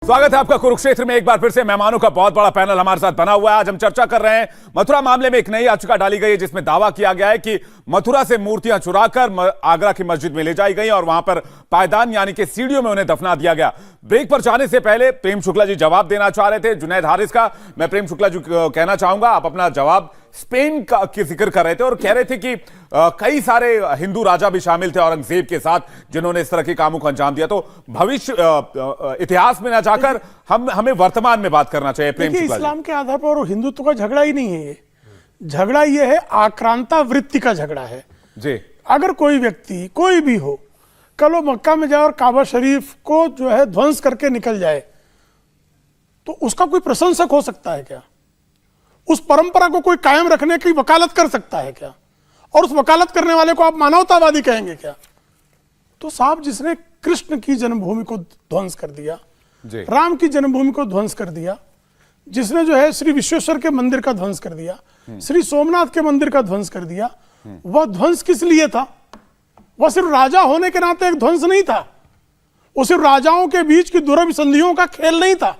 स्वागत है आपका कुरुक्षेत्र में। एक बार फिर से मेहमानों का बहुत बड़ा पैनल हमारे साथ बना हुआ है। आज हम चर्चा कर रहे हैं मथुरा मामले में एक नई याचिका डाली गई है जिसमें दावा किया गया है कि मथुरा से मूर्तियां चुराकर आगरा की मस्जिद में ले जाई गई और वहां पर पायदान यानी कि सीढ़ियों में उन्हें दफना दिया गया। ब्रेक पर जाने से पहले प्रेम शुक्ला जी जवाब देना चाह रहे थे जुनैद हारिस का। मैं प्रेम शुक्ला जी कहना चाहूंगा, आप अपना जवाब स्पेन का की जिक्र कर रहे थे और कह रहे थे कि कई सारे हिंदू राजा भी शामिल थे औरंगजेब के साथ जिन्होंने इस तरह के कामों को अंजाम दिया। तो भविष्य इतिहास में ना जाकर हमें वर्तमान में बात करना चाहिए। प्रेम शुक्ला जी, इस्लाम के आधार पर हिंदुत्व का झगड़ा ही नहीं है। ये झगड़ा ये है आक्रांता वृत्ति का झगड़ा है जी। अगर कोई व्यक्ति कोई भी हो कल वो मक्का में जाए और काबा शरीफ को जो है ध्वंस करके निकल जाए तो उसका कोई प्रशंसक हो सकता है क्या? उस परंपरा को कोई कायम रखने की वकालत कर सकता है क्या? और उस वकालत करने वाले को आप मानवतावादी कहेंगे क्या? तो साहब, जिसने कृष्ण की जन्मभूमि को ध्वंस कर दिया, राम की जन्मभूमि को ध्वंस कर दिया, जिसने जो है श्री विश्वेश्वर के मंदिर का ध्वंस कर दिया, श्री सोमनाथ के मंदिर का ध्वंस कर दिया, वह ध्वंस किस लिए था? वह सिर्फ राजा होने के नाते एक ध्वंस नहीं था। वो सिर्फ राजाओं के बीच की दुर्विसंधियों का खेल नहीं था।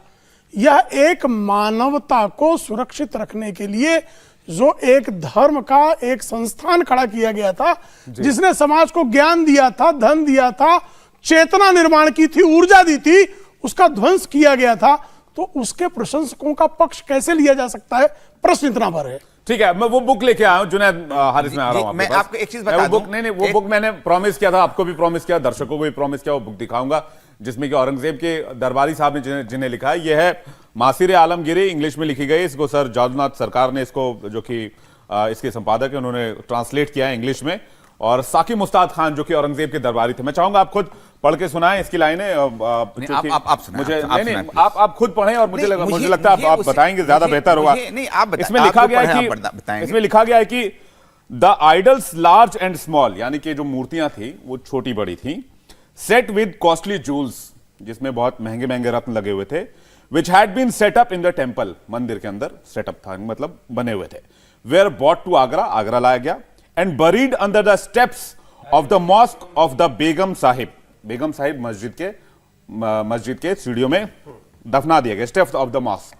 यह एक मानवता को सुरक्षित रखने के लिए जो एक धर्म का एक संस्थान खड़ा किया गया था, जिसने समाज को ज्ञान दिया था, धन दिया था, चेतना निर्माण की थी, ऊर्जा दी थी, उसका ध्वंस किया गया था। तो उसके प्रशंसकों का पक्ष कैसे लिया जा सकता है? प्रश्न इतना भर है। ठीक है, मैं वो बुक लेके आया हूं जुनैद हारिस में आ रहा हूं। मैं आपको एक चीज बता दूं। वो बुक मैंने प्रॉमिस किया था, आपको भी प्रॉमिस किया, दर्शकों को भी प्रॉमिस किया, वो बुक दिखाऊंगा जिसमें कि औरंगजेब के दरबारी साहब ने जिन्हें लिखा है। यह है मासिर आलमगीरी, इंग्लिश में लिखी गई। इसको सर जादूनाथ सरकार ने इसको, जो कि इसके संपादक है, उन्होंने ट्रांसलेट किया है इंग्लिश में। और साकी मुस्ताद खान जो कि औरंगजेब के दरबारी थे। मैं चाहूंगा आप खुद पढ़ के सुनाएं इसकी लाइनें। आप खुद पढ़ें और मुझे लगता है आप बताएंगे ज्यादा बेहतर होगा। इसमें लिखा गया है कि the idols large and small, यानी कि जो मूर्तियां थी वो छोटी बड़ी थी, सेट विद कॉस्टली जूल्स, जिसमें बहुत महंगे महंगे रत्न लगे हुए थे, which had been set up in the temple, मंदिर के अंदर सेटअप था, मतलब बने हुए थे, where bought to Agra, Agra लाया गया, and buried under the steps of the mosque of the Begum Sahib, Begum Sahib मस्जिद के सीढ़ियों में दफना दिया गया, स्टेप्स ऑफ द मॉस्क।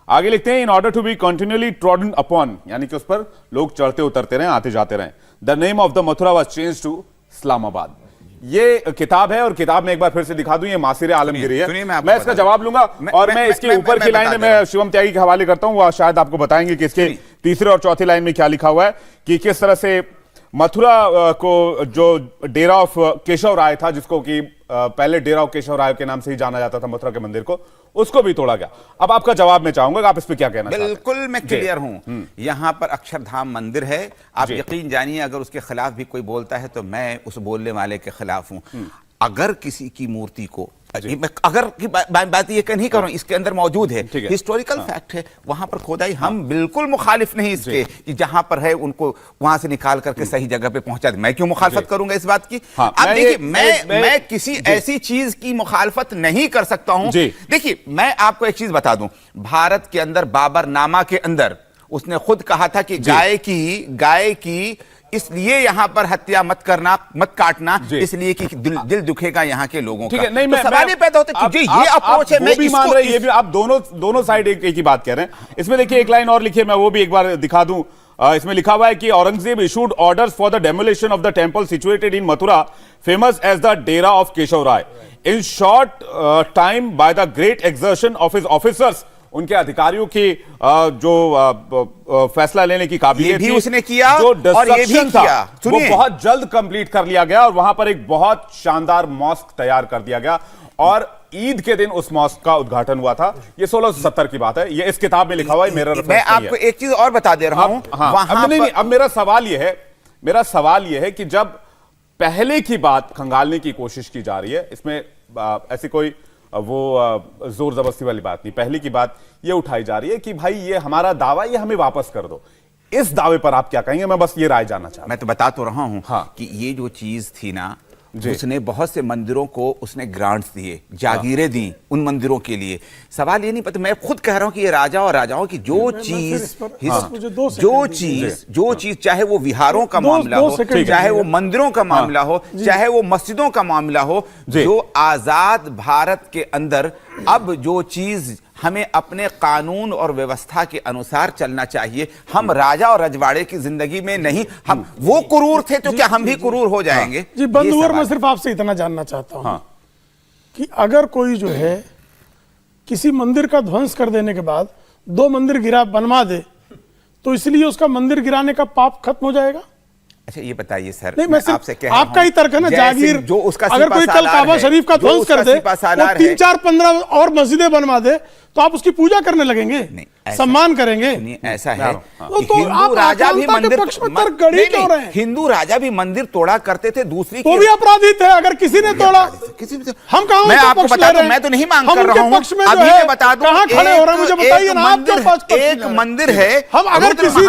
आगे लिखते हैं, in order to be continually trodden upon, यानी कि उस पर लोग चढ़ते उतरते रहे, आते जाते रहे। The name of the Mathura was change to Islamabad. ये किताब है और किताब में एक बार फिर से दिखा दूं, ये मासिर आलमगीरी है। मैं इसका जवाब लूंगा और मैं इसके ऊपर की लाइन में शिवम त्यागी के हवाले करता हूं, वो शायद आपको बताएंगे कि इसके तीसरे और चौथी लाइन में क्या लिखा हुआ है कि किस तरह से मथुरा को जो डेरा ऑफ केशव राय था, जिसको कि पहले डेरा ऑफ केशव राय के नाम से ही जाना जाता था मथुरा के मंदिर को, उसको भी तोड़ा गया। अब आपका जवाब मैं चाहूंगा कि आप इस पे क्या कहना चाहते हैं? बिल्कुल मैं क्लियर हूं। यहां पर अक्षरधाम मंदिर है। आप यकीन जानिए, अगर उसके खिलाफ भी कोई बोलता है तो मैं उस बोलने वाले के खिलाफ हूं। अगर किसी की मूर्ति को, अगर की बात ये नहीं कर रहा हूं, इसके अंदर मौजूद है, हिस्टोरिकल फैक्ट है, वहां पर खोदाई, हम बिल्कुल मुखालिफ नहीं इसके कि जहां पर है उनको वहां से निकाल करके सही जगह पे पहुंचा दे। मैं क्यों मुखालफत करूंगा इस बात की? आप देखिए, मैं किसी ऐसी चीज की मुखालफत नहीं कर सकता हूं। देखिए, मैं आपको एक चीज बता दूं, भारत के अंदर बाबरनामा के अंदर उसने खुद कहा था कि गाय की इसलिए यहां पर हत्या मत करना, मत काटना, इसलिए कि दिल दुखेगा यहां के लोगों का। नहीं, तो सवाल ये पैदा होता है कि ये अप्रोच है। मैं भी मान रहे, ये भी आप दोनों साइड एक ही बात कह रहे हैं। इसमें देखिए एक लाइन और लिखिए, मैं वो भी एक बार दिखा दूं। इसमें लिखा हुआ है कि Aurangzeb issued orders for the demolition of the temple situated in Mathura famous as the Dehra of Keshav Rai in short time by the great exertion of his officers. उनके अधिकारियों की जो फैसला लेने की काबिलियत थी, उसने किया, जो और ये भी किया, वो बहुत जल्द कंप्लीट कर लिया गया और वहां पर एक बहुत शानदार मॉस्क तैयार कर दिया गया और ईद के दिन उस मॉस्क का उद्घाटन हुआ था। ये 1670 की बात है, ये इस किताब में लिखा हुआ है, मेरा रेफरेंस मैं आपको एक चीज और बता दे रहा हूं। अब मेरा सवाल यह है कि जब पहले की बात खंगालने की कोशिश की जा रही है, इसमें ऐसी कोई जोर जबरदस्ती वाली बात नहीं, पहले की बात ये उठाई जा रही है कि भाई ये हमारा दावा, ये हमें वापस कर दो। इस दावे पर आप क्या कहेंगे? मैं बस ये राय जानना चाहता हूं। मैं तो बता तो रहा हूं कि ये जो चीज थी ना, उसने बहुत से मंदिरों को उसने ग्रांट्स दिए, जागीरें दी उन मंदिरों के लिए। सवाल ये नहीं पता, मैं खुद कह रहा हूं कि ये राजा और राजाओं की जो चीज चाहे वो विहारों का मामला हो, चाहे वो मंदिरों का मामला हो, चाहे वो मस्जिदों का मामला हो, जो आजाद भारत के अंदर अब जो चीज हमें अपने कानून और व्यवस्था के अनुसार चलना चाहिए, हम राजा और रजवाड़े की जिंदगी में नहीं, हम वो क्रूर थे तो क्या हम भी क्रूर हो जाएंगे? जी बंधुवर, मैं सिर्फ आपसे इतना जानना चाहता हूं कि अगर कोई जो है किसी मंदिर का ध्वंस कर देने के बाद 2 मंदिर बनवा दे, तो इसलिए उसका मंदिर गिराने का पाप खत्म हो जाएगा? अच्छा ये बताइए सर, नहीं मैं आपसे कह रहा हूं, आपका ही तर्क है ना, जागीर जो उसका अगर कोई कल काबा शरीफ का ध्वंस कर दे, 3, 4, 15 और मस्जिदें बनवा दे, तो आप उसकी पूजा करने लगेंगे, सम्मान करेंगे? ऐसा है तो हिंदू राजा भी मंदिर हिंदू राजा भी मंदिर तोड़ा करते थे, दूसरी तो भी अपराधी थे अगर किसी ने तोड़ा। हम कहा, मैं आपको बता दूं, मैं तो नहीं मांग कर रहा हूं, अभी मैं बता दूं, कहां खड़े हो रहे हैं मुझे बताइए ना। एक मंदिर है, हम अगर किसी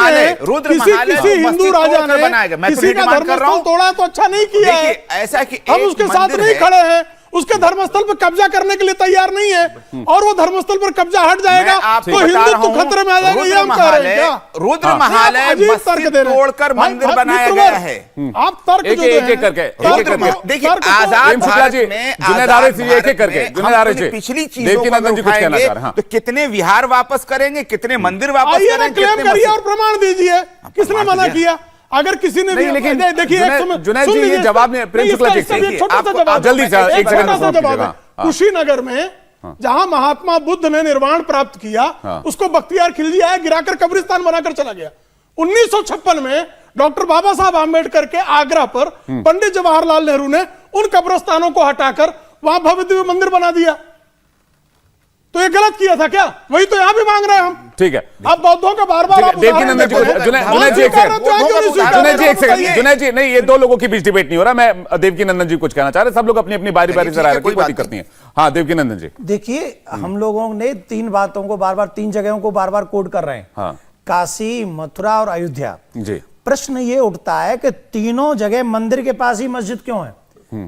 हिंदू राजा ने किसी का धर्मस्थल तोड़ा तो अच्छा नहीं किया है, ऐसा कि हम उसके साथ नहीं खड़े हैं, उसके धर्मस्थल पर कब्जा करने के लिए तैयार नहीं है, और वो धर्मस्थल पर कब्जा हट जाएगा तो हिंदुत्व खतरे में आ जाएगा, ये हम कह रहे हैं क्या? रुद्र महालय मस्जिद तोड़कर मंदिर बनाया गया है। आप तर्क एक करके देखिए, आजाद भारत में पिछली चीजों को उठाएंगे तो कितने विहार वापस करेंगे, कितने मंदिर वापस करेंगे? क्लेम करिए और प्रमाण दीजिए, किसने मना किया? अगर किसी ने नहीं, लेकिन देखिए जुनैद जी ये जवाब में प्रेम शुक्ला जी से जल्दी से एक सेकंड जवाब है। कुशीनगर में जहां महात्मा बुद्ध ने निर्वाण प्राप्त किया, उसको बख्तियार खिलजी आया, गिराकर कब्रिस्तान बनाकर चला गया। 1956 में डॉक्टर बाबा साहब आंबेडकर के आग्रह पर पंडित जवाहरलाल नेहरू ने उन कब्रिस्तानों को हटाकर वहां भव्य दिव्य मंदिर बना दिया। तो ये गलत किया था क्या? वही तो यहां भी मांग रहे हैं हम। ठीक है, अब बौद्धों का बार-बार जुनैद जी नहीं, ये 2 लोगों के बीच डिबेट नहीं हो रहा। मैं देवकी नंदन जी कुछ कहना चाह रहे, सब लोग अपनी अपनी बारी बारी से राय रखें, कोई दिक्कत नहीं है। हाँ देवकी नंदन जी, देखिए हम लोगों ने 3 बातों को बार-बार, 3 जगहों को बार-बार कोड कर रहे हैं, काशी, मथुरा और अयोध्या जी। प्रश्न ये उठता है कि तीनों जगह मंदिर के पास ही मस्जिद क्यों है?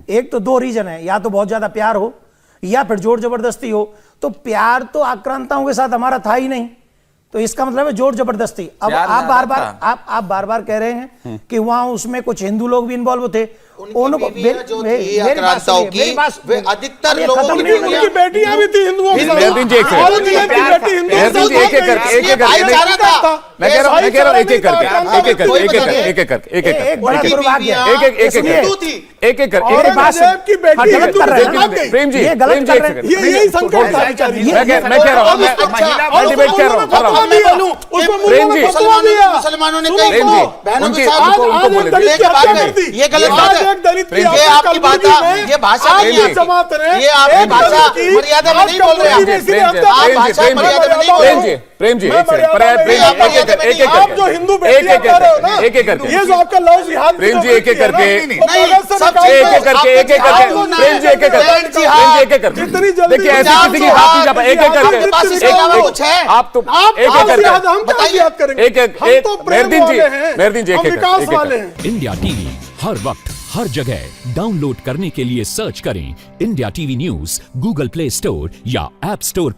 एक तो 2 रीजन है, या तो बहुत ज्यादा प्यार हो या फिर जोर जबरदस्ती हो। तो प्यार तो आक्रांताओं के साथ हमारा था ही नहीं, तो इसका मतलब है जोर जबरदस्ती। अब आप बार बार कह रहे हैं कि वहां उसमें कुछ हिंदू लोग भी इन्वॉल्व थे, उनको अधिकतर लोगों की बेटियां भी थी हिंदुओं की, प्रेम जी यही संकट था। मैं कह रहा हूं, डिबेट कर रहा हूं, मुसलमानों ने बहनों के साथ ये गलत बात है। ये आपकी बात, ये भाषा नहीं है, ये आपकी भाषा मर्यादा में नहीं बोल रहे हैं आप, भाषा मर्यादा में नहीं बोल रहे। प्रेम जी आप जो हिंदू बेटियां कह रहे हो ना, एक एक करके, ये जो आपका लव जिहाद, प्रेम जी एक एक करके, देखिए ऐसे किसी की हाथ नहीं जा पाए, एक एक करके आप तो एक एक करके एक एक मेहरदीन जी एक। इंडिया टीवी हर वक्त हर जगह डाउनलोड करने के लिए सर्च करें India TV news Google play store या ऐप स्टोर